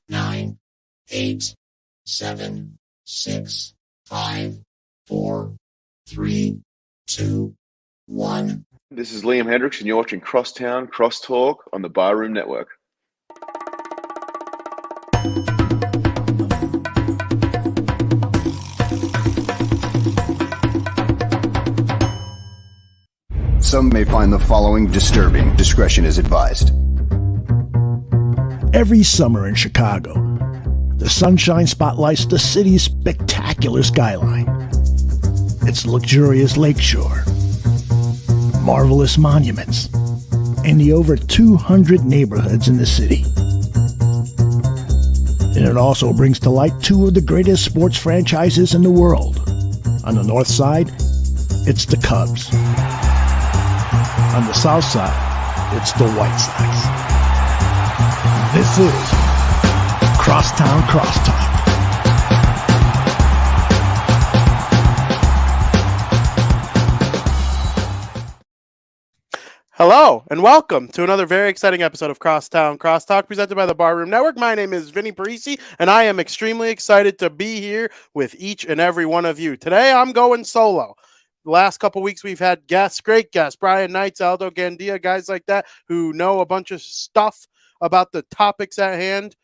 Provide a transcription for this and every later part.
9, 8, 7, 6, 5, 4, 3, 2, 1. This is Liam Hendricks, and you're watching Crosstown Crosstalk on the Barroom Network. Some may find the following disturbing. Discretion is advised. Every summer in Chicago, the sunshine spotlights the city's spectacular skyline. Its luxurious lakeshore, marvelous monuments, and the over 200 neighborhoods in the city. And it also brings to light two of the greatest sports franchises in the world. On the north side, it's the Cubs. On the south side, it's the White Sox. This is Crosstown Crosstalk. Hello, and welcome to another very exciting episode of Crosstown Crosstalk, presented by the Barroom Network. My name is Vinnie Parise, and I am extremely excited to be here with each and every one of you. Today, I'm going solo. The last couple weeks, we've had guests, great guests, Brian Knights, Aldo Gandia, guys like that who know a bunch of stuff about the topics at hand.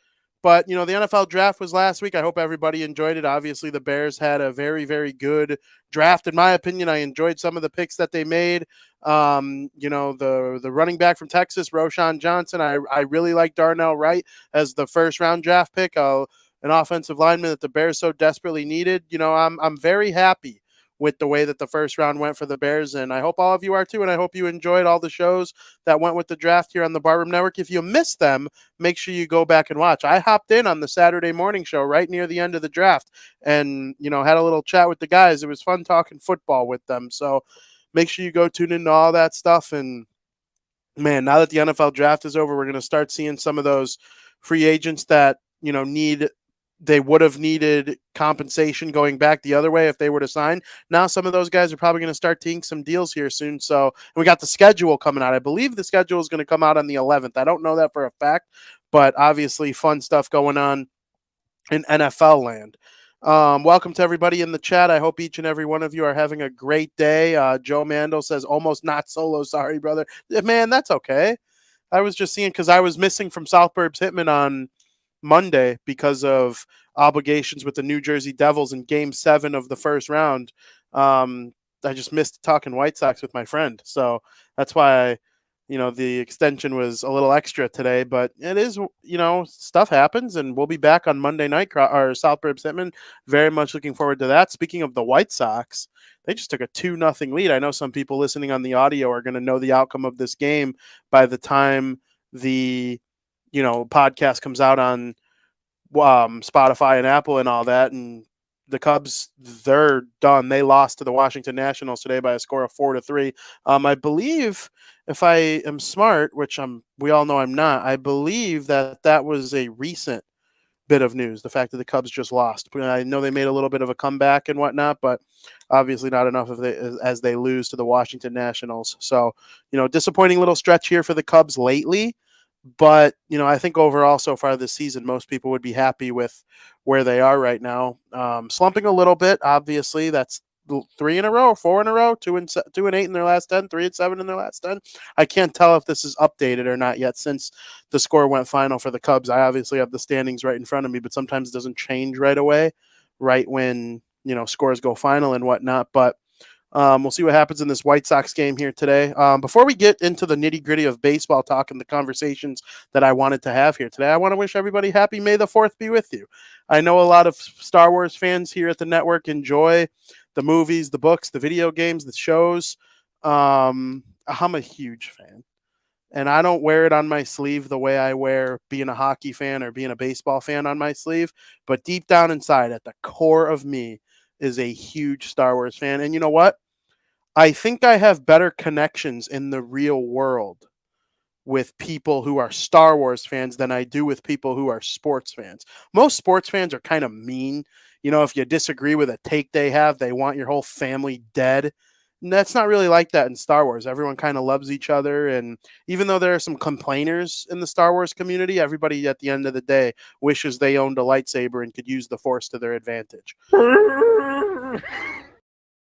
But, you know, the NFL draft was last week. I hope everybody enjoyed it. Obviously, the Bears had a very, very good draft. In my opinion, I enjoyed some of the picks that they made. The running back from Texas, Roschon Johnson, I really like Darnell Wright as the first-round draft pick, an offensive lineman that the Bears so desperately needed. You know, I'm very happy with the way that the first round went for the Bears, and I hope all of you are too, and I hope you enjoyed all the shows that went with the draft here on the Barroom Network. If you missed them, make sure you go back and watch. I hopped in on the Saturday morning show right near the end of the draft and, you know, had a little chat with the guys. It was fun talking football with them, so make sure you go tune into all that stuff. And, man, now that the NFL draft is over, we're going to start seeing some of those free agents that, you know, they would have needed compensation going back the other way if they were to sign. Now some of those guys are probably going to start teeing some deals here soon. So we got the schedule coming out. I believe the schedule is going to come out on the 11th. I don't know that for a fact, but obviously fun stuff going on in NFL land. Welcome to everybody in the chat. I hope each and every one of you are having a great day. Joe Mandel says, almost not solo. Sorry, brother. Man, that's okay. I was just seeing because I was missing from South Burbs Hitman on Monday because of obligations with the New Jersey Devils in Game 7 of the first round. I just missed talking White Sox with my friend. So that's why the extension was a little extra today, but it is, stuff happens, and we'll be back on Monday night, or South Burbs Hitman. Very much looking forward to that. Speaking of the White Sox, they just took a 2-0 lead. I know some people listening on the audio are going to know the outcome of this game by the time the podcast comes out on Spotify and Apple and all that. And the Cubs, they're done. They lost to the Washington Nationals today by a score of 4-3. I believe, if I am smart, which we all know I'm not, I believe that was a recent bit of news, the fact that the Cubs just lost. I know they made a little bit of a comeback and whatnot, but obviously not enough as they lose to the Washington Nationals. So, disappointing little stretch here for the Cubs lately. But, I think overall so far this season, most people would be happy with where they are right now. Slumping a little bit, obviously. That's 3 in a row, 4 in a row, 2-8 in their last 10, 3-7 in their last 10. I can't tell if this is updated or not yet since the score went final for the Cubs. I obviously have the standings right in front of me, but sometimes it doesn't change right away, right when, scores go final and whatnot. But we'll see what happens in this White Sox game here today. Before we get into the nitty-gritty of baseball talk and the conversations that I wanted to have here today, I want to wish everybody happy May the 4th be with you. I know a lot of Star Wars fans here at the network enjoy the movies, the books, the video games, the shows. I'm a huge fan. And I don't wear it on my sleeve the way I wear being a hockey fan or being a baseball fan on my sleeve. But deep down inside, at the core of me, is a huge Star Wars fan. And you know what? I think I have better connections in the real world with people who are Star Wars fans than I do with people who are sports fans. Most sports fans are kind of mean. If you disagree with a take they have, they want your whole family dead. That's not really like that in Star Wars. Everyone kind of loves each other, and even though there are some complainers in the Star Wars community, everybody at the end of the day wishes they owned a lightsaber and could use the Force to their advantage.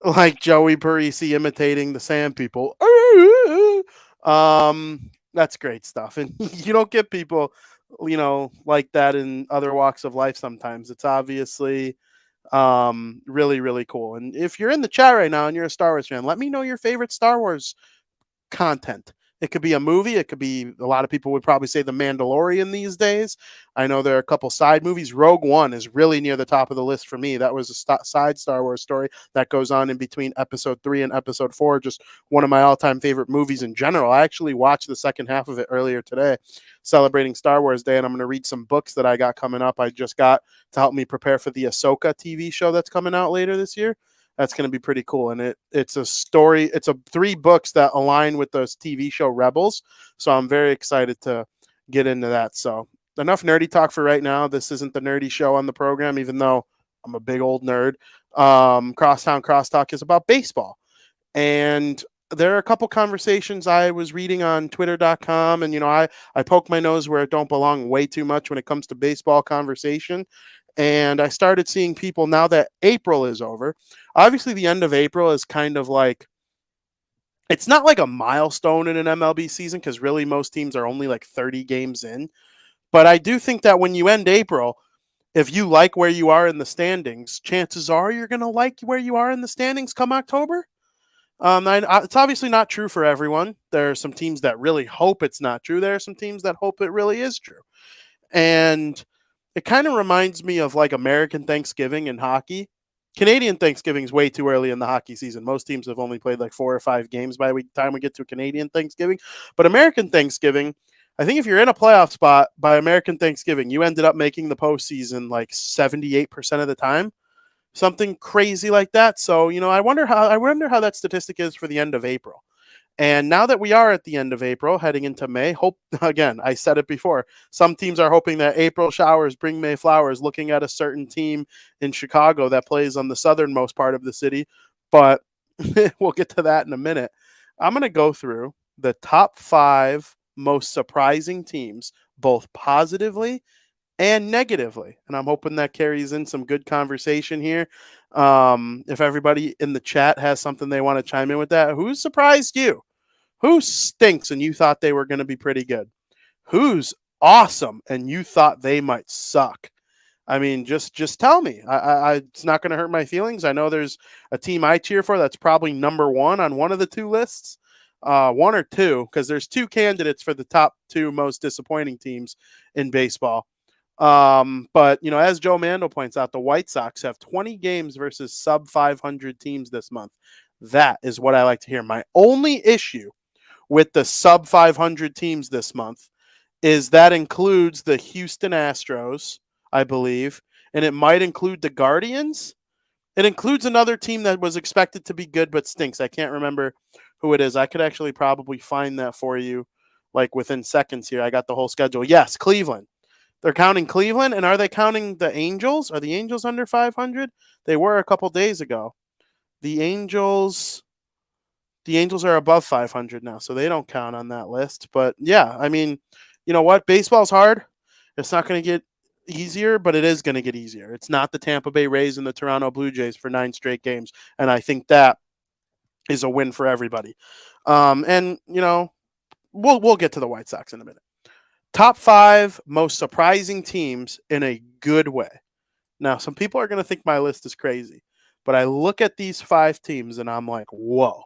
Like Joey Parisi imitating the Sand People. That's great stuff, and you don't get people, like that in other walks of life. Sometimes it's obviously really, really cool. And if you're in the chat right now and you're a Star Wars fan, let me know your favorite Star Wars content. It could be a movie. It could be, a lot of people would probably say The Mandalorian these days. I know there are a couple side movies. Rogue One is really near the top of the list for me. That was a side Star Wars story that goes on in between episode 3 and episode 4. Just one of my all-time favorite movies in general. I actually watched the second half of it earlier today, celebrating Star Wars Day, and I'm going to read some books that I got coming up. I just got to help me prepare for the Ahsoka TV show that's coming out later this year. That's going to be pretty cool. And it's a story. It's 3 books that align with those TV show Rebels. So I'm very excited to get into that. So enough nerdy talk for right now. This isn't the nerdy show on the program, even though I'm a big old nerd. Crosstown Crosstalk is about baseball. And there are a couple conversations I was reading on twitter.com. And, I poke my nose where it don't belong way too much when it comes to baseball conversation. And I started seeing people, now that April is over. Obviously, the end of April is kind of like, it's not like a milestone in an MLB season because really most teams are only like 30 games in. But I do think that when you end April, if you like where you are in the standings, chances are you're going to like where you are in the standings come October. It's obviously not true for everyone. There are some teams that really hope it's not true. There are some teams that hope it really is true. And it kind of reminds me of like American Thanksgiving in hockey. Canadian Thanksgiving is way too early in the hockey season. Most teams have only played like 4 or 5 games by the time we get to Canadian Thanksgiving. But American Thanksgiving, I think if you're in a playoff spot by American Thanksgiving, you ended up making the postseason like 78% of the time. Something crazy like that. So, I wonder how that statistic is for the end of April. And now that we are at the end of April, heading into May, hope, again, I said it before, some teams are hoping that April showers bring May flowers, looking at a certain team in Chicago that plays on the southernmost part of the city. But we'll get to that in a minute. I'm going to go through the top 5 most surprising teams, both positively and negatively. And I'm hoping that carries in some good conversation here. If everybody in the chat has something they want to chime in with that, who surprised you? Who stinks and you thought they were going to be pretty good? Who's awesome and you thought they might suck? I mean, just tell me. It's not going to hurt my feelings. I know there's a team I cheer for that's probably number 1 on one of the 2 lists. 1 or 2, because there's 2 candidates for the top 2 most disappointing teams in baseball. But as Joe Mando points out, the White Sox have 20 games versus sub 500 teams this month. That is what I like to hear. My only issue with the sub 500 teams this month is that includes the Houston Astros, I believe, and it might include the Guardians. It includes another team that was expected to be good but stinks. I can't remember who it is. I could actually probably find that for you like within seconds here. I got the whole schedule. Yes, Cleveland. They're counting Cleveland, and are they counting the Angels? Are the Angels under 500? They were a couple days ago. The Angels are above 500 now, so they don't count on that list. But yeah, I mean, you know what? Baseball's hard. It's not going to get easier, but it is going to get easier. It's not the Tampa Bay Rays and the Toronto Blue Jays for 9 straight games, and I think that is a win for everybody. And we'll get to the White Sox in a minute. Top 5 most surprising teams in a good way. Now, some people are going to think my list is crazy, but I look at these 5 teams and I'm like, whoa,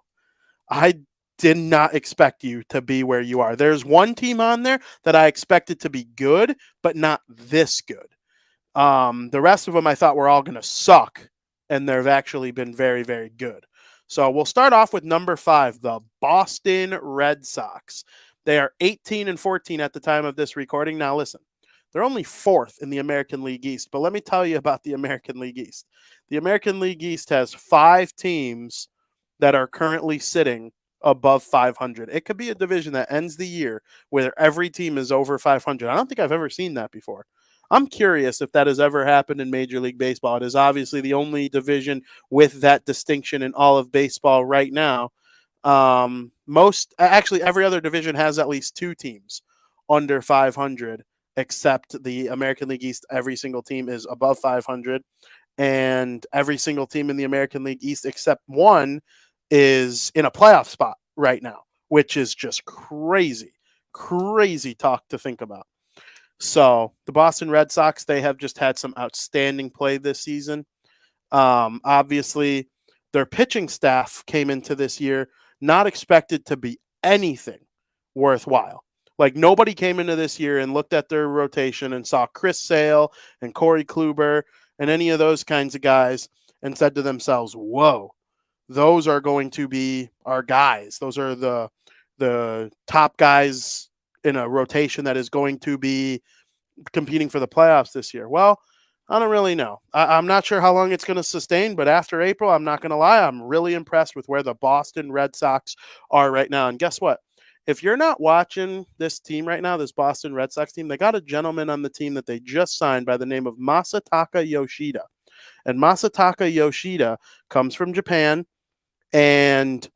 I did not expect you to be where you are. There's one team on there that I expected to be good, but not this good. The rest of them I thought were all going to suck, and they've actually been very, very good. So we'll start off with number 5, the Boston Red Sox. They are 18-14 at the time of this recording. Now, listen, they're only 4th in the American League East, but let me tell you about the American League East. The American League East has 5 teams that are currently sitting above 500. It could be a division that ends the year where every team is over 500. I don't think I've ever seen that before. I'm curious if that has ever happened in Major League Baseball. It is obviously the only division with that distinction in all of baseball right now. Actually, every other division has at least 2 teams under 500, except the American League East. Every single team is above 500, and every single team in the American League East, except one, is in a playoff spot right now, which is just crazy talk to think about. So the Boston Red Sox, they have just had some outstanding play this season. Obviously, their pitching staff came into this year not expected to be anything worthwhile. Like, nobody came into this year and looked at their rotation and saw Chris Sale and Corey Kluber and any of those kinds of guys and said to themselves, whoa, those are going to be our guys. Those are the top guys in a rotation that is going to be competing for the playoffs this year. Well, I don't really know. I'm not sure how long it's going to sustain, but after April, I'm not going to lie, I'm really impressed with where the Boston Red Sox are right now. And guess what? If you're not watching this team right now, this Boston Red Sox team, they got a gentleman on the team that they just signed by the name of Masataka Yoshida. And Masataka Yoshida comes from Japan, and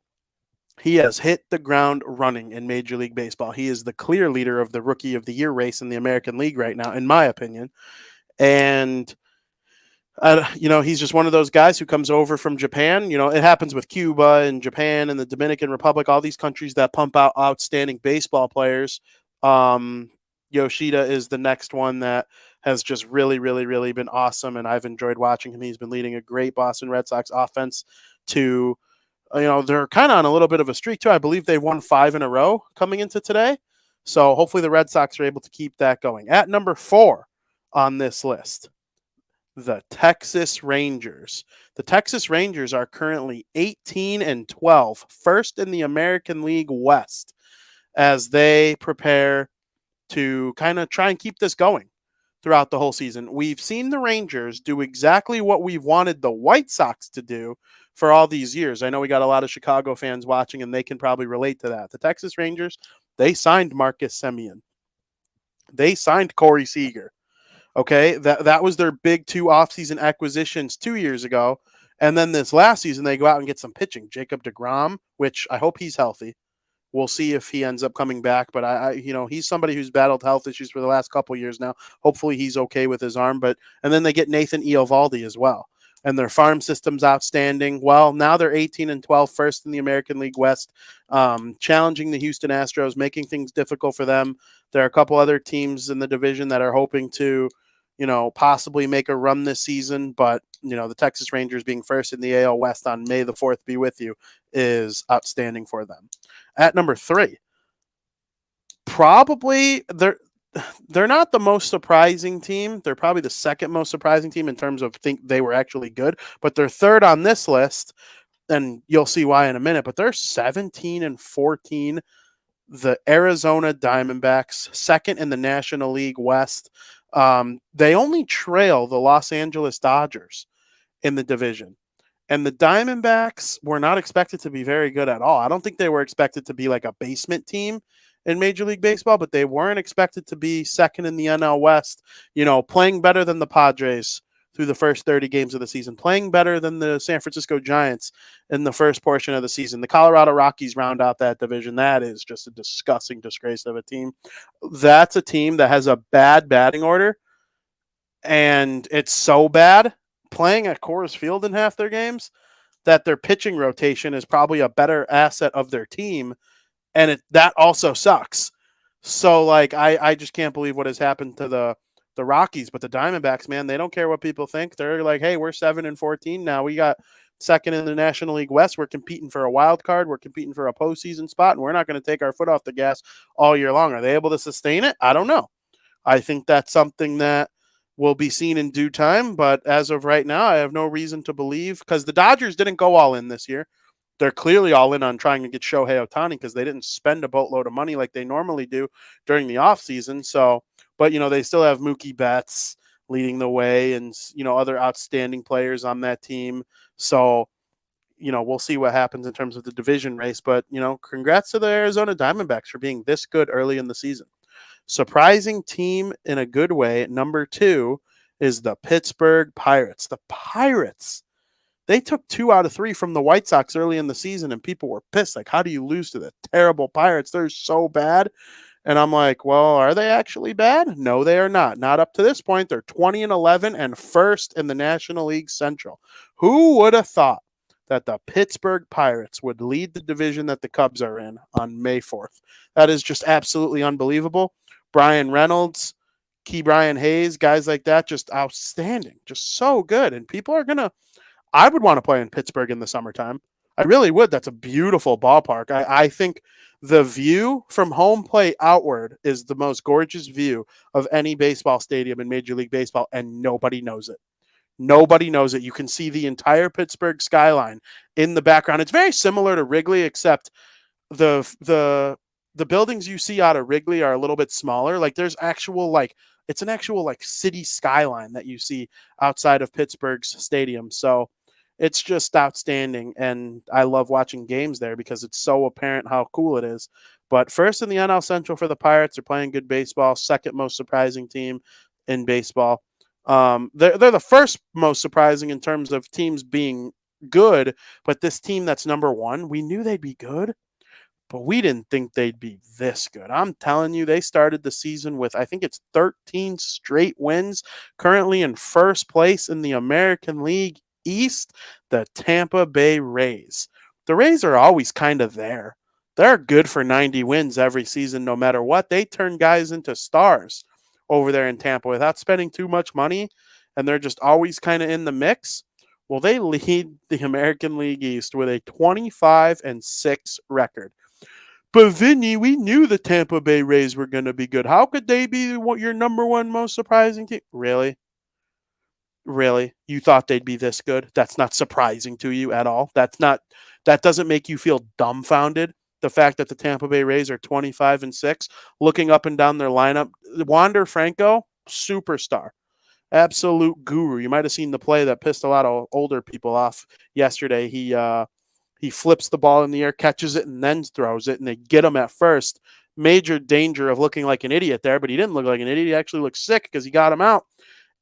he has hit the ground running in Major League Baseball. He is the clear leader of the Rookie of the Year race in the American League right now, in my opinion. And he's just one of those guys who comes over from Japan. It happens with Cuba and Japan and the Dominican Republic, all these countries that pump out outstanding baseball players. Yoshida is the next one that has just really been awesome, and I've enjoyed watching him. He's been leading a great Boston Red Sox offense to, they're kind of on a little bit of a streak too. I believe they won 5 in a row coming into today. So hopefully the Red Sox are able to keep that going. At number 4 on this list, the Texas Rangers. The Texas Rangers are currently 18-12, first in the American League West, as they prepare to kind of try and keep this going throughout the whole season. We've seen the Rangers do exactly what we've wanted the White Sox to do for all these years. I know we got a lot of Chicago fans watching, and they can probably relate to that. The Texas Rangers, they signed Marcus Semien. They signed Corey Seager. Okay, that was their big 2 offseason acquisitions 2 years ago. And then this last season, they go out and get some pitching. Jacob deGrom, which I hope he's healthy. We'll see if he ends up coming back. But he's somebody who's battled health issues for the last couple of years now. Hopefully he's okay with his arm. And then they get Nathan Eovaldi as well. And their farm system's outstanding. Well, now they're 18-12, first in the American League West, challenging the Houston Astros, making things difficult for them. There are a couple other teams in the division that are hoping to, possibly make a run this season. But, the Texas Rangers being first in the AL West on May the 4th be with you is outstanding for them. At number 3, probably they're not the most surprising team. They're probably the second most surprising team in terms of think they were actually good, but they're third on this list, and you'll see why in a minute. But they're 17-14. The Arizona Diamondbacks, second in the National League West. They only trail the Los Angeles Dodgers in the division. And the Diamondbacks were not expected to be very good at all. I don't think they were expected to be like a basement team in Major League Baseball, but they weren't expected to be second in the NL West, playing better than the Padres through the first 30 games of the season, playing better than the San Francisco Giants in the first portion of the season. The Colorado Rockies round out that division. That is just a disgusting disgrace of a team. That's a team that has a bad batting order, and it's so bad playing at Coors Field in half their games that their pitching rotation is probably a better asset of their team, and that also sucks. So, I just can't believe what has happened to the Rockies. But the Diamondbacks, man, they don't care what people think. They're like, hey, we're 7-14 now. We got second in the National League West. We're competing for a wild card. We're competing for a postseason spot, and we're not going to take our foot off the gas all year long. Are they able to sustain it? I don't know. I think that's something that will be seen in due time. But as of right now, I have no reason to believe, because the Dodgers didn't go all in this year. They're clearly all in on trying to get Shohei Ohtani, because they didn't spend a boatload of money like they normally do during the offseason. So, but, they still have Mookie Betts leading the way and, other outstanding players on that team. So, we'll see what happens in terms of the division race. But, congrats to the Arizona Diamondbacks for being this good early in the season. Surprising team in a good way. Number 2 is the Pittsburgh Pirates. The Pirates, they took 2 out of 3 from the White Sox early in the season, and people were pissed. Like, how do you lose to the terrible Pirates? They're so bad. And I'm like, well, are they actually bad? No, they are not. Not up to this point. They're 20-11 and first in the National League Central. Who would have thought that the Pittsburgh Pirates would lead the division that the Cubs are in on May 4th? That is just absolutely unbelievable. Brian Reynolds, Key Brian Hayes, guys like that, just outstanding, just so good. And people are going to, I would want to play in Pittsburgh in the summertime. I really would. That's a beautiful ballpark. I think the view from home plate outward is the most gorgeous view of any baseball stadium in Major League Baseball, and nobody knows it. Nobody knows it. You can see the entire Pittsburgh skyline in the background. It's very similar to Wrigley, except the buildings you see out of Wrigley are a little bit smaller. Like there's actual it's an actual city skyline that you see outside of Pittsburgh's stadium. So it's just outstanding, and I love watching games there because it's so apparent how cool it is. But first in the NL Central for the Pirates, are playing good baseball. Second most surprising team in baseball. They're the first most surprising in terms of teams being good, but this team that's number 1, we knew they'd be good, but we didn't think they'd be this good. I'm telling you, they started the season with, I think it's 13 straight wins, currently in first place in the American League East, the Tampa Bay Rays. The Rays are always kind of there. They're good for 90 wins every season, no matter what. They turn guys into stars over there in Tampa without spending too much money, and they're just always kind of in the mix. Well, they lead the American League East with a 25-6 record. But Vinny, we knew the Tampa Bay Rays were going to be good. How could they be your number 1 most surprising team? Really? Really? You thought they'd be this good? That's not surprising to you at all. That doesn't make you feel dumbfounded. The fact that the Tampa Bay Rays are 25-6, looking up and down their lineup. Wander Franco, superstar, absolute guru. You might have seen the play that pissed a lot of older people off yesterday. He flips the ball in the air, catches it, and then throws it, and they get him at first. Major danger of looking like an idiot there, but he didn't look like an idiot. He actually looked sick because he got him out.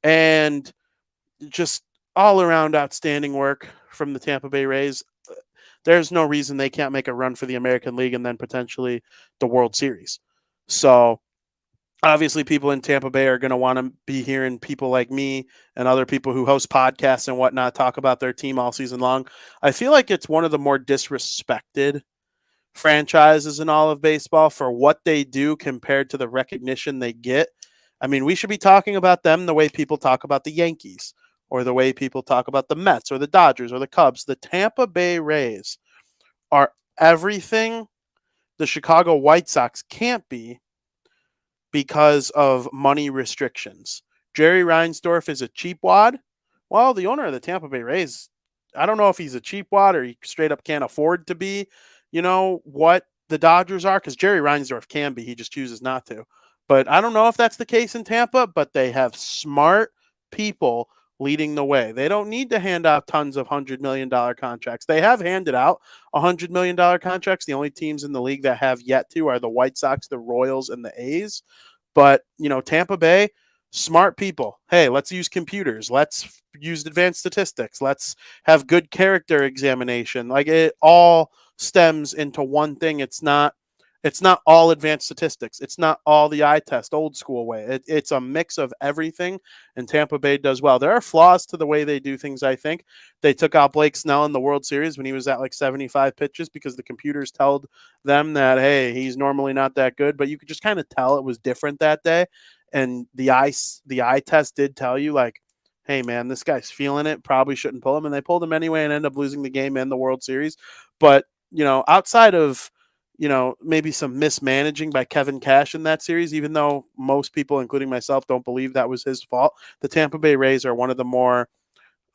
And just all around outstanding work from the Tampa Bay Rays. There's no reason they can't make a run for the American League and then potentially the World Series. So obviously people in Tampa Bay are going to want to be hearing people like me and other people who host podcasts and whatnot talk about their team all season long. I feel like it's one of the more disrespected franchises in all of baseball for what they do compared to the recognition they get. I mean, we should be talking about them the way people talk about the Yankees, or the way people talk about the Mets or the Dodgers or the Cubs. The Tampa Bay Rays are everything the Chicago White Sox can't be because of money restrictions. Jerry Reinsdorf is a cheapwad. Well, the owner of the Tampa Bay Rays, I don't know if he's a cheapwad or he straight up can't afford to be, what the Dodgers are, because Jerry Reinsdorf can be. He just chooses not to. But I don't know if that's the case in Tampa, but they have smart people leading the way. They don't need to hand out tons of $100 million contracts. They have handed out $100 million contracts. The only teams in the league that have yet to are the White Sox, the Royals, and the A's. But, Tampa Bay, smart people. Hey, let's use computers. Let's use advanced statistics. Let's have good character examination. Like, it all stems into one thing. It's not all advanced statistics. It's not all the eye test, old school way. It's a mix of everything, and Tampa Bay does well. There are flaws to the way they do things, I think. They took out Blake Snell in the World Series when he was at 75 pitches because the computers told them that, hey, he's normally not that good, but you could just kind of tell it was different that day. And the eye test did tell you, hey, man, this guy's feeling it, probably shouldn't pull him. And they pulled him anyway and ended up losing the game and the World Series. But, outside of maybe some mismanaging by Kevin Cash in that series, even though most people, including myself, don't believe that was his fault. The Tampa Bay Rays are one of the more,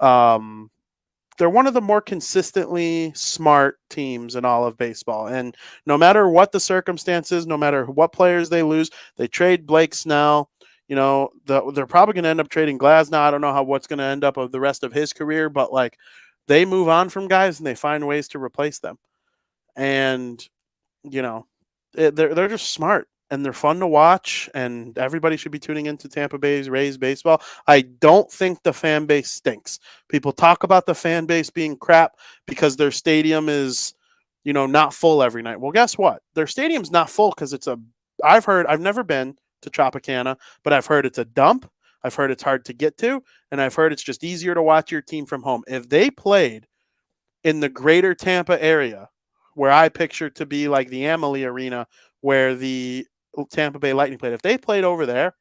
they're one of the more consistently smart teams in all of baseball. And no matter what the circumstances, no matter what players they lose, they trade Blake Snell. They're probably going to end up trading Glasnow. I don't know what's going to end up of the rest of his career, but they move on from guys and they find ways to replace them. And they're just smart. and they're fun to watch, and everybody should be tuning into Tampa Bay's Rays baseball. I don't think the fan base stinks. People talk about the fan base being crap because their stadium is, not full every night. Well, guess what? Their stadium's not full because I've never been to Tropicana, but I've heard it's a dump. I've heard it's hard to get to, and I've heard it's just easier to watch your team from home. If they played in the greater Tampa area, where I picture to be like the Amalie Arena, where the Tampa Bay Lightning played, if they played over there,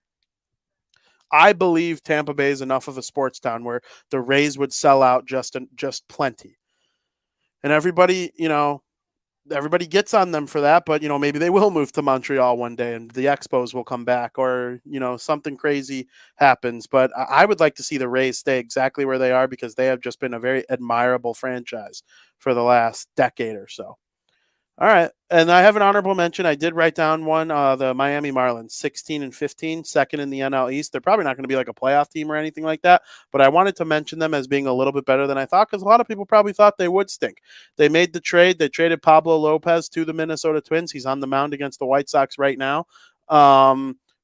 I believe Tampa Bay is enough of a sports town where the Rays would sell out just plenty. And everybody gets on them for that, but maybe they will move to Montreal one day and the Expos will come back, or something crazy happens. But I would like to see the Rays stay exactly where they are because they have just been a very admirable franchise for the last decade or so. All right, and I have an honorable mention. I did write down one. The Miami Marlins, 16-15, second in the NL East. They're probably not going to be like a playoff team or anything like that, but I wanted to mention them as being a little bit better than I thought because a lot of people probably thought they would stink. They made the trade. They traded Pablo Lopez to the Minnesota Twins. He's on the mound against the White Sox right now.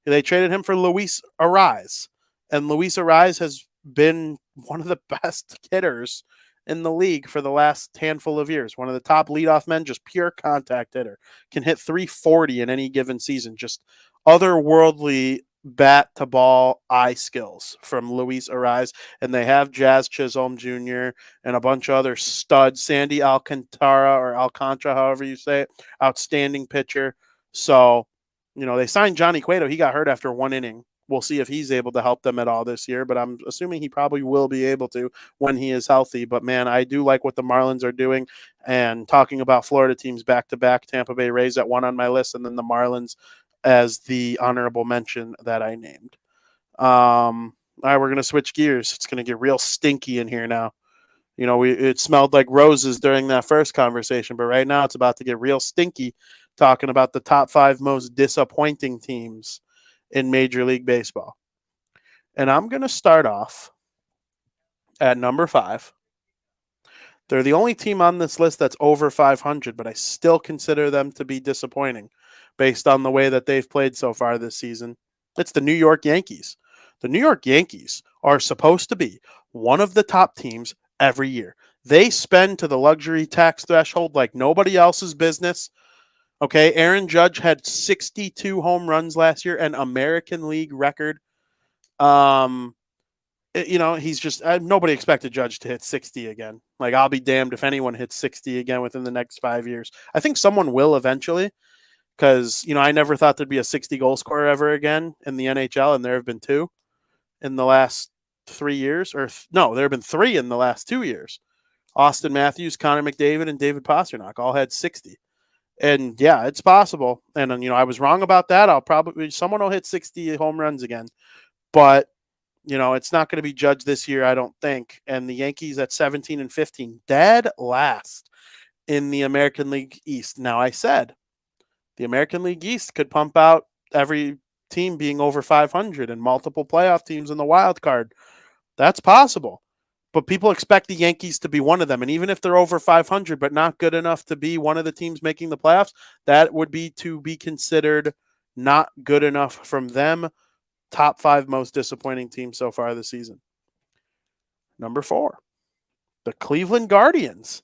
They traded him for Luis Arise, and Luis Arise has been one of the best hitters in the league for the last handful of years. One of the top leadoff men, just pure contact hitter. Can hit 340 in any given season. Just otherworldly bat to ball eye skills from Luis Arise. And they have Jazz Chisholm Jr. and a bunch of other studs. Sandy Alcantara, however you say it. Outstanding pitcher. So, they signed Johnny Cueto. He got hurt after one inning. We'll see if he's able to help them at all this year, but I'm assuming he probably will be able to when he is healthy. But, man, I do like what the Marlins are doing. And talking about Florida teams back-to-back, Tampa Bay Rays at one on my list, and then the Marlins as the honorable mention that I named. All right, we're going to switch gears. It's going to get real stinky in here now. It smelled like roses during that first conversation, but right now it's about to get real stinky talking about the top 5 most disappointing teams in Major League Baseball. And I'm going to start off at number 5. They're the only team on this list that's over 500, but I still consider them to be disappointing based on the way that they've played so far this season. It's the New York Yankees. The New York Yankees are supposed to be one of the top teams every year. They spend to the luxury tax threshold like nobody else's business. Okay, Aaron Judge had 62 home runs last year, an American League record. He's just nobody expected Judge to hit 60 again. Like, I'll be damned if anyone hits 60 again within the next 5 years. I think someone will eventually because, I never thought there'd be a 60 goal scorer ever again in the NHL, and there have been 2 in the last 3 years. No, there have been 3 in the last 2 years. Austin Matthews, Connor McDavid, and David Pastrnak all had 60. And yeah, it's possible. And I was wrong about that. Someone will hit 60 home runs again. But, it's not going to be Judge this year, I don't think. And the Yankees at 17-15, dead last in the American League East. Now, I said the American League East could pump out every team being over 500 and multiple playoff teams in the wild card. That's possible. But people expect the Yankees to be one of them. And even if they're over 500 but not good enough to be one of the teams making the playoffs, that would be to be considered not good enough from them. Top 5 most disappointing teams so far this season. Number 4, the Cleveland Guardians.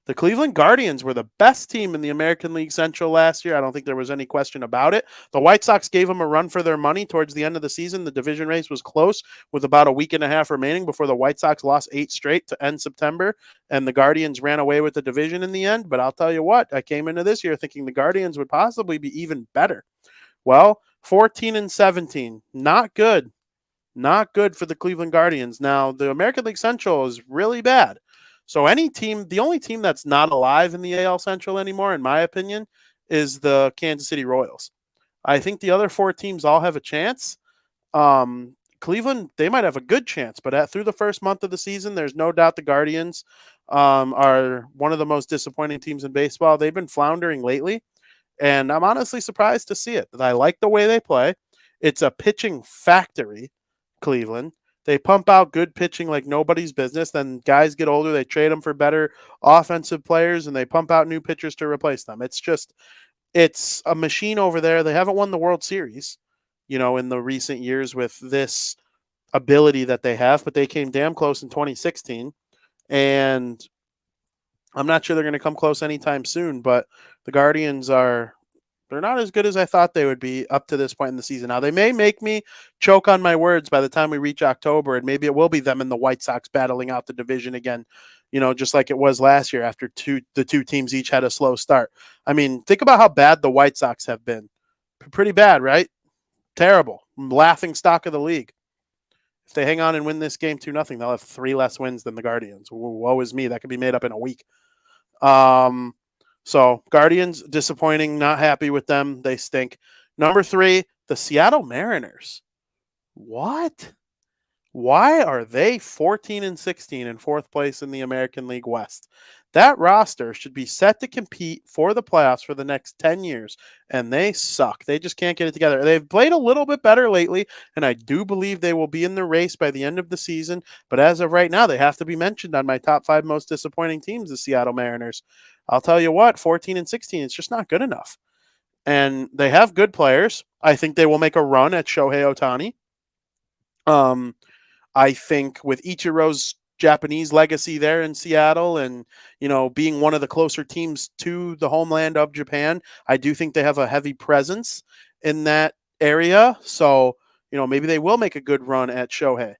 The Cleveland Guardians were the best team in the American League Central last year. I don't think there was any question about it. The White Sox gave them a run for their money towards the end of the season. The division race was close with about a week and a half remaining before the White Sox lost 8 straight to end September, and the Guardians ran away with the division in the end. But I'll tell you what, I came into this year thinking the Guardians would possibly be even better. Well, 14-17, not good. Not good for the Cleveland Guardians. Now, the American League Central is really bad. So the only team that's not alive in the AL Central anymore, in my opinion, is the Kansas City Royals. I think the other 4 teams all have a chance. Cleveland, they might have a good chance, but through the first month of the season, there's no doubt the Guardians are one of the most disappointing teams in baseball. They've been floundering lately, and I'm honestly surprised to see it. I like the way they play. It's a pitching factory, Cleveland. They pump out good pitching like nobody's business. Then guys get older. They trade them for better offensive players, and they pump out new pitchers to replace them. It's it's a machine over there. They haven't won the World Series, in the recent years with this ability that they have, but they came damn close in 2016. And I'm not sure they're going to come close anytime soon, but the Guardians they're not as good as I thought they would be up to this point in the season. Now, they may make me choke on my words by the time we reach October, and maybe it will be them and the White Sox battling out the division again, just like it was last year after the two teams each had a slow start. I mean, think about how bad the White Sox have been. Pretty bad, right? Terrible. Laughing stock of the league. If they hang on and win this game 2-0, they'll have 3 less wins than the Guardians. Woe is me. That could be made up in a week. So Guardians, disappointing, not happy with them. They stink. Number 3, the Seattle Mariners. What? Why are they 14-16 in 4th place in the American League West? That roster should be set to compete for the playoffs for the next 10 years, and they suck. They just can't get it together. They've played a little bit better lately, and I do believe they will be in the race by the end of the season, but as of right now, they have to be mentioned on my top 5 most disappointing teams, the Seattle Mariners. I'll tell you what, 14-16, it's just not good enough. And they have good players. I think they will make a run at Shohei Ohtani. I think with Ichiro's Japanese legacy there in Seattle and, being one of the closer teams to the homeland of Japan, I do think they have a heavy presence in that area. So, maybe they will make a good run at Shohei.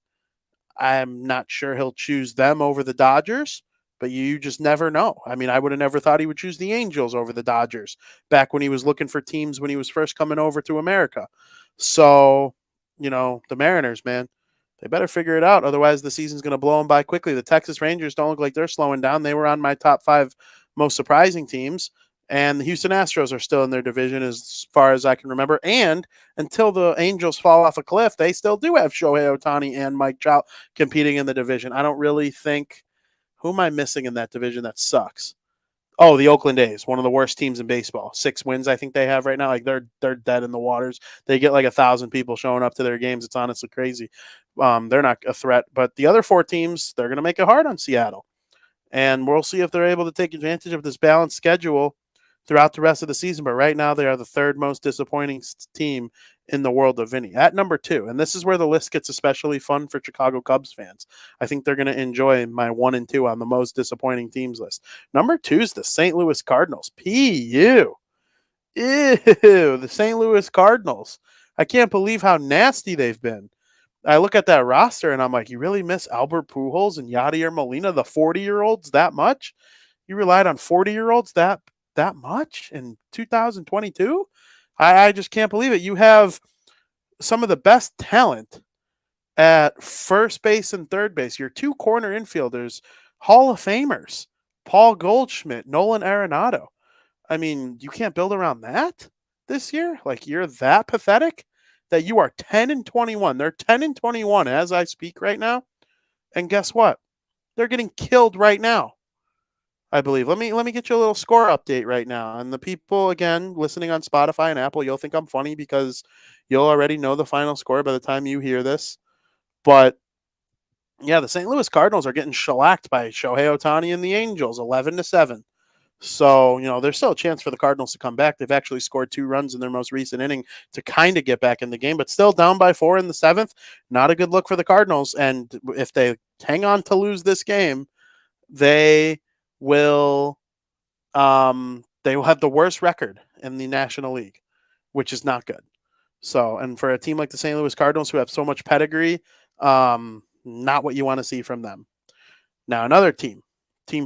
I'm not sure he'll choose them over the Dodgers, but you just never know. I mean, I would have never thought he would choose the Angels over the Dodgers back when he was looking for teams when he was first coming over to America. So, the Mariners, man, they better figure it out. Otherwise, the season's going to blow them by quickly. The Texas Rangers don't look like they're slowing down. They were on my top 5 most surprising teams. And the Houston Astros are still in their division as far as I can remember. And until the Angels fall off a cliff, they still do have Shohei Ohtani and Mike Trout competing in the division. I don't really think – who am I missing in that division that sucks? Oh, the Oakland A's, one of the worst teams in baseball. 6 wins I think they have right now. Like they're dead in the waters. They get like 1,000 people showing up to their games. It's honestly crazy. They're not a threat, but the other 4 teams, they're going to make it hard on Seattle. And we'll see if they're able to take advantage of this balanced schedule throughout the rest of the season. But right now, they are the 3rd most disappointing team in the world of Vinny. At number 2, and this is where the list gets especially fun for Chicago Cubs fans. I think they're going to enjoy my 1 and 2 on the most disappointing teams list. Number 2 is the St. Louis Cardinals. Ew, the St. Louis Cardinals. I can't believe how nasty they've been. I look at that roster and I'm like, you really miss Albert Pujols and Yadier Molina, the 40-year-olds, that much? You relied on 40-year-olds that much in 2022? I just can't believe it. You have some of the best talent at first base and third base. Your 2 corner infielders, Hall of Famers, Paul Goldschmidt, Nolan Arenado. I mean, you can't build around that this year? Like, you're that pathetic that you are 10-21. They're 10-21 as I speak right now. And guess what? They're getting killed right now, I believe. Let me get you a little score update right now. And the people, again, listening on Spotify and Apple, you'll think I'm funny because you'll already know the final score by the time you hear this. But, yeah, the St. Louis Cardinals are getting shellacked by Shohei Ohtani and the Angels, 11-7. So, there's still a chance for the Cardinals to come back. They've actually scored 2 runs in their most recent inning to kind of get back in the game, but still down by 4 in the 7th. Not a good look for the Cardinals. And if they hang on to lose this game, they will have the worst record in the National League, which is not good. So, and for a team like the St. Louis Cardinals who have so much pedigree, not what you want to see from them. Now, another team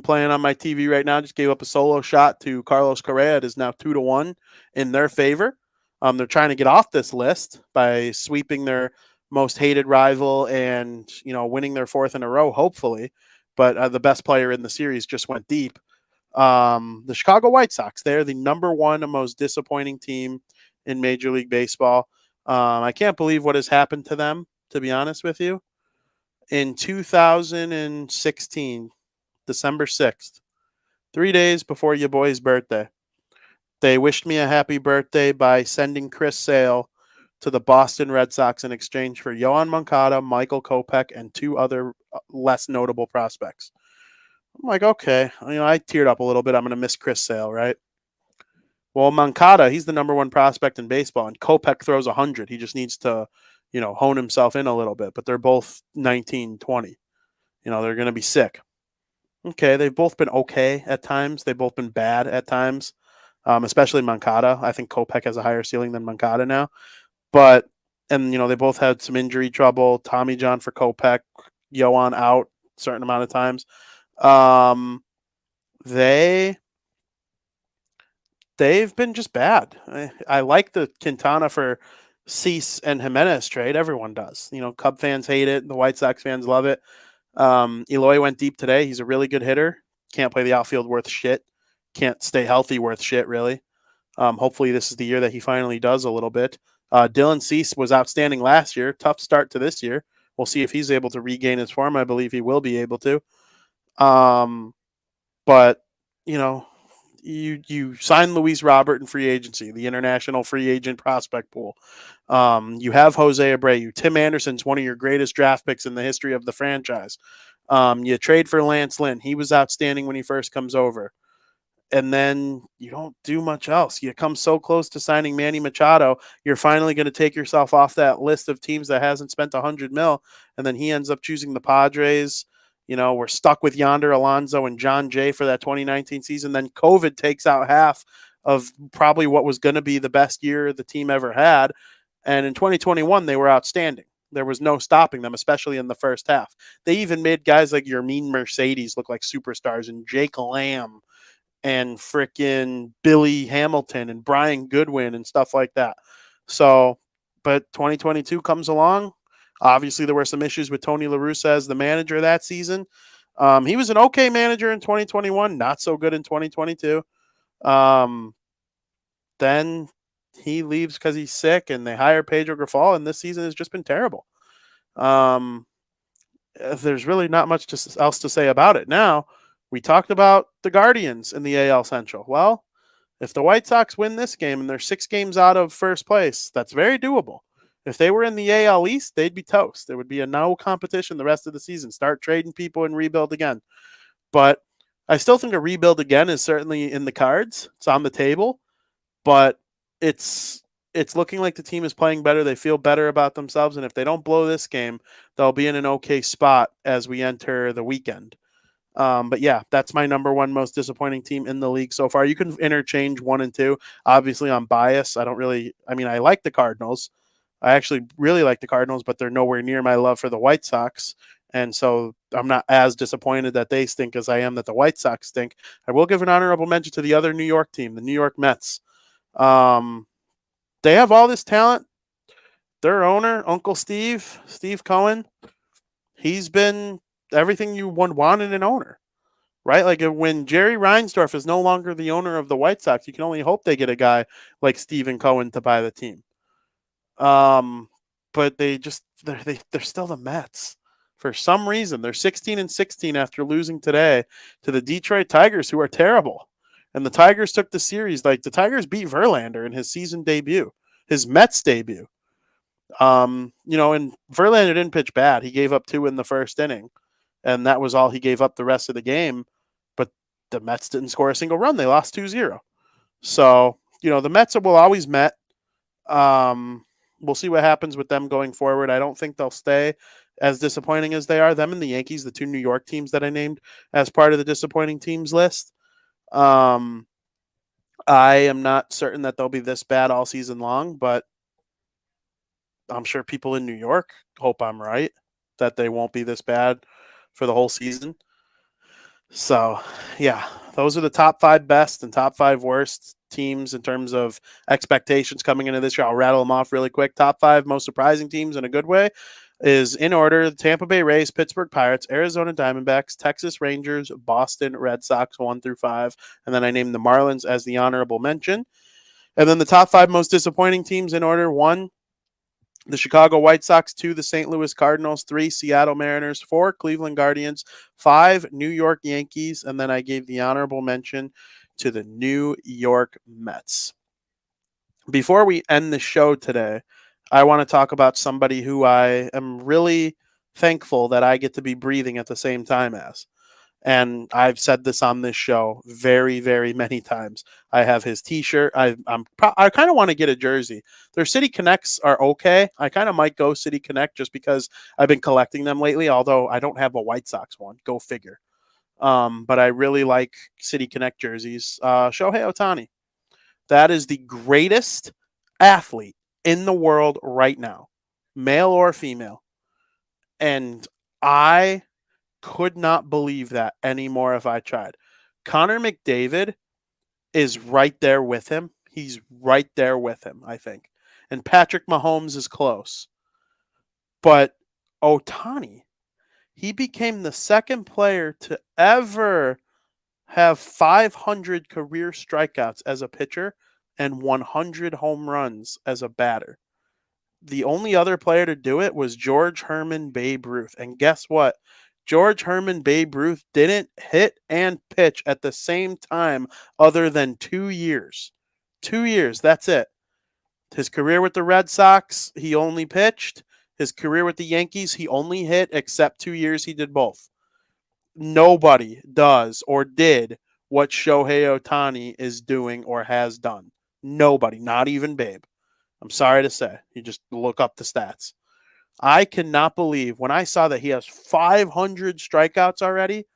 playing on my TV right now just gave up a solo shot to Carlos Correa. It is now 2-1 in their favor. They're trying to get off this list by sweeping their most hated rival and, winning their 4th in a row, hopefully. But the best player in the series just went deep. The Chicago White Sox, they're the number 1 most disappointing team in Major League Baseball. I can't believe what has happened to them, to be honest with you. In 2016, December 6th, 3 days before your boy's birthday, they wished me a happy birthday by sending Chris Sale to the Boston Red Sox in exchange for Yohan Moncada, Michael Kopech, and 2 other less notable prospects. I'm like, okay, I teared up a little bit. I'm going to miss Chris Sale, right? Well, Moncada, he's the number one prospect in baseball, and Kopech throws 100. He just needs to, hone himself in a little bit. But they're both 19, 20. They're going to be sick. Okay, they've both been okay at times. They've both been bad at times, especially Moncada. I think Kopech has a higher ceiling than Moncada now. But, and, they both had some injury trouble. Tommy John for Kopech, Yoan out a certain amount of times. They've been just bad. I like the Quintana for Cease and Jimenez trade. Everyone does. Cub fans hate it. The White Sox fans love it. Eloy went deep today. He's a really good hitter. Can't play the outfield worth shit. Can't stay healthy worth shit, really. Hopefully this is the year that he finally does a little bit. Dylan Cease was outstanding last year. Tough start to this year. We'll see if he's able to regain his form. I believe he will be able to. But, you sign Luis Robert in free agency, the international free agent prospect pool. You have Jose Abreu. Tim Anderson's one of your greatest draft picks in the history of the franchise. You trade for Lance Lynn. He was outstanding when he first comes over. And then you don't do much else. You come so close to signing Manny Machado. You're finally going to take yourself off that list of teams that hasn't spent $100 million. And then he ends up choosing the Padres. We're stuck with Yonder Alonso and John Jay for that 2019 season. Then COVID takes out half of probably what was going to be the best year the team ever had. And in 2021, they were outstanding. There was no stopping them, especially in the first half. They even made guys like Yermin Mercedes look like superstars, and Jake Lamb and frickin' Billy Hamilton and Brian Goodwin and stuff like that. So, but 2022 comes along. Obviously, there were some issues with Tony La Russa as the manager that season. He was an okay manager in 2021, not so good in 2022. Then he leaves because he's sick, and they hire Pedro Grifol, and this season has just been terrible. There's really not much else to say about it. Now, we talked about the Guardians in the AL Central. Well, if the White Sox win this game and they're 6 games out of first place, that's very doable. If they were in the AL East, they'd be toast. There would be a no competition the rest of the season. Start trading people and rebuild again. But I still think a rebuild again is certainly in the cards. It's on the table. But it's looking like the team is playing better. They feel better about themselves. And if they don't blow this game, they'll be in an okay spot as we enter the weekend. But yeah, that's my number one most disappointing team in the league so far. You can interchange 1 and 2. Obviously, I'm biased. I like the Cardinals. I actually really like the Cardinals, but they're nowhere near my love for the White Sox. And so I'm not as disappointed that they stink as I am that the White Sox stink. I will give an honorable mention to the other New York team, the New York Mets. They have all this talent. Their owner, Uncle Steve Cohen, he's been everything you want in an owner, right? Like when Jerry Reinsdorf is no longer the owner of the White Sox, you can only hope they get a guy like Stephen Cohen to buy the team. But they're still the Mets. For some reason, they're 16-16 after losing today to the Detroit Tigers, who are terrible. And the Tigers took the series. Like the Tigers beat Verlander in his season debut, his Mets debut. And Verlander didn't pitch bad. He gave up 2 in the first inning, and that was all he gave up the rest of the game. But the Mets didn't score a single run. They lost 2-0. So, the Mets will always Met. We'll see what happens with them going forward. I don't think they'll stay as disappointing as they are. Them and the Yankees, the 2 New York teams that I named as part of the disappointing teams list. I am not certain that they'll be this bad all season long, but I'm sure people in New York hope I'm right, that they won't be this bad for the whole season. So, yeah, those are the top 5 best and top 5 worst teams in terms of expectations coming into this year. I'll rattle them off really quick. Top 5 most surprising teams in a good way is in order: the Tampa Bay Rays, Pittsburgh Pirates, Arizona Diamondbacks, Texas Rangers, Boston Red Sox 1 through 5. And then I named the Marlins as the honorable mention. And then the top 5 most disappointing teams in order: 1, the Chicago White Sox; 2, the St. Louis Cardinals; 3, Seattle Mariners; 4, Cleveland Guardians; 5, New York Yankees; and then I gave the honorable mention to the New York Mets. Before we end the show today, I want to talk about somebody who I am really thankful that I get to be breathing at the same time as. And I've said this on this show very, very many times. I have his T-shirt. I kind of want to get a jersey. Their City Connects are okay. I kind of might go City Connect just because I've been collecting them lately. Although I don't have a White Sox one. Go figure. But I really like City Connect jerseys. Shohei Ohtani. That is the greatest athlete in the world right now, male or female. And I could not believe that anymore if I tried. Connor McDavid is right there with him. He's right there with him, I think. And Patrick Mahomes is close. But Ohtani, he became the second player to ever have 500 career strikeouts as a pitcher and 100 home runs as a batter. The only other player to do it was George Herman Babe Ruth. And guess what? George Herman Babe Ruth didn't hit and pitch at the same time other than 2 years. 2 years, that's it. His career with the Red Sox, he only pitched. His career with the Yankees, he only hit, except 2 years he did both. Nobody does or did what Shohei Ohtani is doing or has done. Nobody, not even Babe. I'm sorry to say. You just look up the stats. I cannot believe when I saw that he has 500 strikeouts already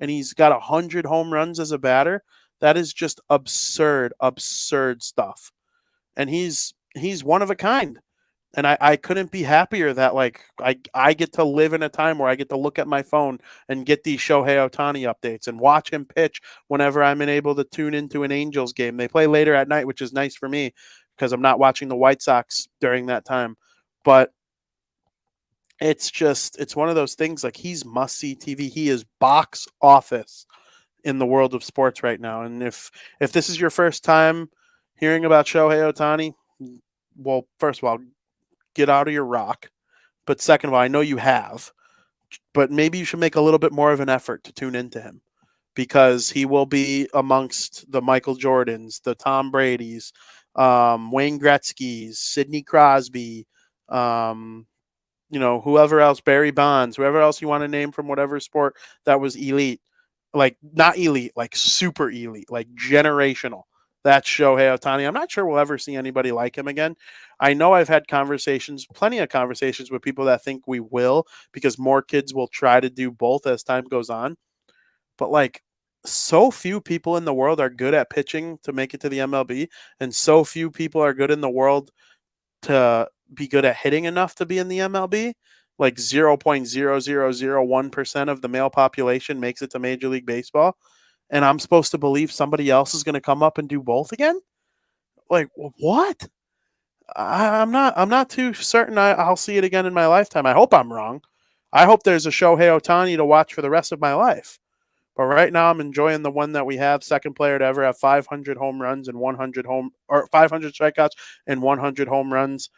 and he's got 100 home runs as a batter. That is just absurd, absurd stuff. And he's one of a kind. And I couldn't be happier that like I get to live in a time where I get to look at my phone and get these Shohei Ohtani updates and watch him pitch whenever I'm able to tune into an Angels game. They play later at night, which is nice for me because I'm not watching the White Sox during that time. But it's one of those things like he's must-see TV. He is box office in the world of sports right now. And if this is your first time hearing about Shohei Ohtani, well, first of all, get out of your rock. But second of all, I know you have, but maybe you should make a little bit more of an effort to tune into him because he will be amongst the Michael Jordans, the Tom Brady's, Wayne Gretzky's, Sidney Crosby, whoever else, Barry Bonds, whoever else you want to name from whatever sport that was elite. Like, not elite, like super elite, like generational. That's Shohei Ohtani. I'm not sure we'll ever see anybody like him again. I know I've had plenty of conversations with people that think we will because more kids will try to do both as time goes on. But like, so few people in the world are good at pitching to make it to the MLB, and so few people are good in the world to be good at hitting enough to be in the MLB. Like 0.0001% of the male population makes it to Major League Baseball. And I'm supposed to believe somebody else is going to come up and do both again? Like, what? I'm not too certain I'll see it again in my lifetime. I hope I'm wrong. I hope there's a Shohei Ohtani to watch for the rest of my life. But right now, I'm enjoying the one that we have. Second player to ever have 500 home runs and 500 strikeouts and 100 home runs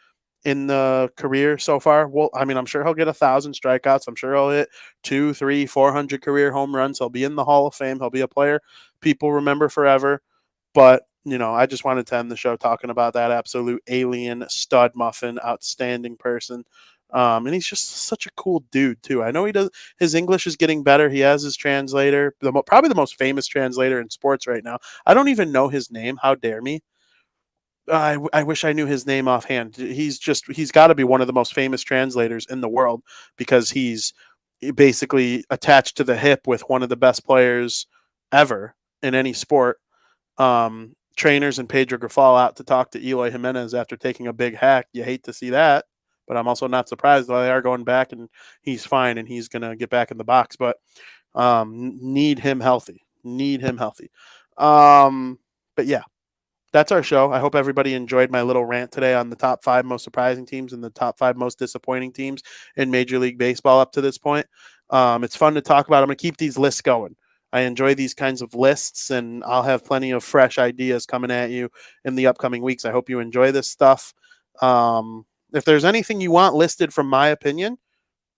in the career so far. Well, I mean, I'm sure he'll get 1,000 strikeouts. I'm sure he'll hit 200, 300, 400 career home runs. He'll be in the Hall of Fame. He'll be a player people remember forever. But, I just wanted to end the show talking about that absolute alien stud muffin, outstanding person. And he's just such a cool dude, too. I know his English is getting better. He has his translator, probably the most famous translator in sports right now. I don't even know his name. How dare me? I wish I knew his name offhand. He's got to be one of the most famous translators in the world because he's basically attached to the hip with one of the best players ever in any sport. Trainers and Pedro Grafal out to talk to Eloy Jimenez after taking a big hack. You hate to see that, but I'm also not surprised they are going back and he's fine and he's going to get back in the box. But need him healthy. But yeah. That's our show. I hope everybody enjoyed my little rant today on the top 5 most surprising teams and the top 5 most disappointing teams in Major League Baseball up to this point. It's fun to talk about. I'm going to keep these lists going. I enjoy these kinds of lists, and I'll have plenty of fresh ideas coming at you in the upcoming weeks. I hope you enjoy this stuff. If there's anything you want listed from my opinion,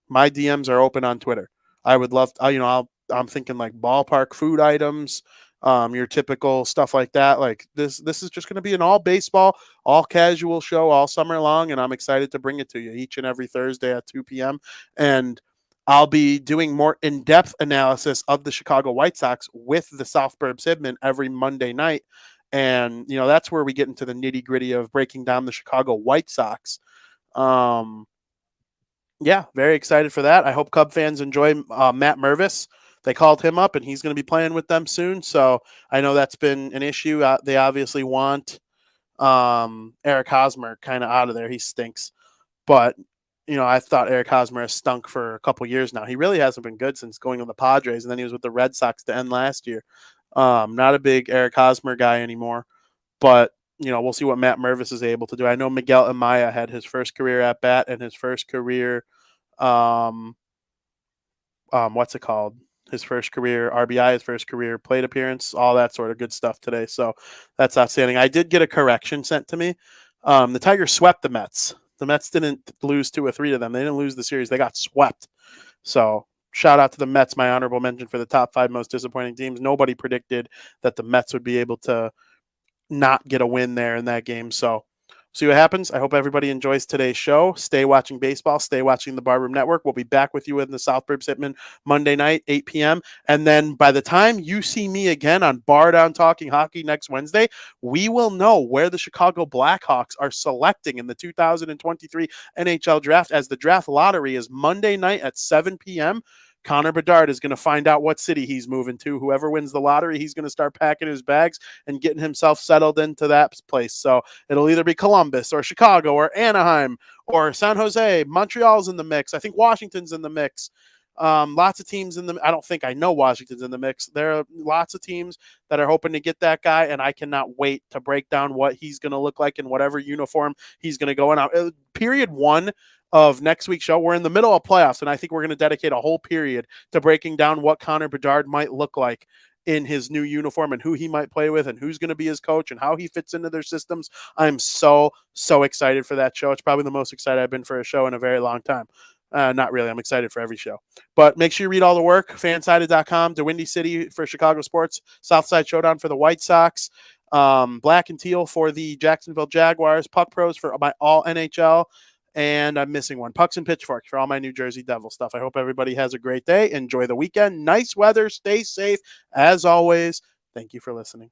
my DMs are open on Twitter. I would love to, I'm thinking like ballpark food items, your typical stuff like that. Like this is just going to be an all baseball, all casual show all summer long, and I'm excited to bring it to you each and every Thursday at 2 p.m. And I'll be doing more in-depth analysis of the Chicago White Sox with the South Burbs Hitmen every Monday night. And, that's where we get into the nitty-gritty of breaking down the Chicago White Sox. Yeah, very excited for that. I hope Cub fans enjoy Matt Mervis. They called him up, and he's going to be playing with them soon. So I know that's been an issue. They obviously want Eric Hosmer kind of out of there. He stinks. But, I thought Eric Hosmer has stunk for a couple years now. He really hasn't been good since going with the Padres, and then he was with the Red Sox to end last year. Not a big Eric Hosmer guy anymore. But, we'll see what Matt Mervis is able to do. I know Miguel Amaya had his first career at bat and his first career what's it called? His first career RBI, his first career plate appearance, all that sort of good stuff today. So that's outstanding. I did get a correction sent to me. The Tigers swept the Mets. The Mets didn't lose 2 or 3 to them. They didn't lose the series. They got swept. So shout out to the Mets, my honorable mention for the top 5 most disappointing teams. Nobody predicted that the Mets would be able to not get a win there in that game. So see what happens. I hope everybody enjoys today's show. Stay watching baseball. Stay watching the Barroom Network. We'll be back with you in the South Burbs Hitmen Monday night, 8 p.m. And then by the time you see me again on Bar Down Talking Hockey next Wednesday, we will know where the Chicago Blackhawks are selecting in the 2023 NHL Draft, as the draft lottery is Monday night at 7 p.m. Connor Bedard is going to find out what city he's moving to. Whoever wins the lottery, he's going to start packing his bags and getting himself settled into that place. So it'll either be Columbus or Chicago or Anaheim or San Jose. Montreal's in the mix. I think Washington's in the mix. Lots of teams I know Washington's in the mix. There are lots of teams that are hoping to get that guy, and I cannot wait to break down what he's going to look like in whatever uniform he's going to go in. Period 1 of next week's show, we're in the middle of playoffs, and I think we're going to dedicate a whole period to breaking down what Connor Bedard might look like in his new uniform and who he might play with and who's going to be his coach and how he fits into their systems. I'm so excited for that show. It's probably the most excited I've been for a show in a very long time. Not really. I'm excited for every show. But make sure you read all the work. Fansided.com, DeWindy City for Chicago sports, Southside Showdown for the White Sox, Black and Teal for the Jacksonville Jaguars, Puck Pros for my all NHL, and I'm missing one, Pucks and Pitchforks for all my New Jersey Devil stuff. I hope everybody has a great day. Enjoy the weekend. Nice weather. Stay safe. As always, thank you for listening.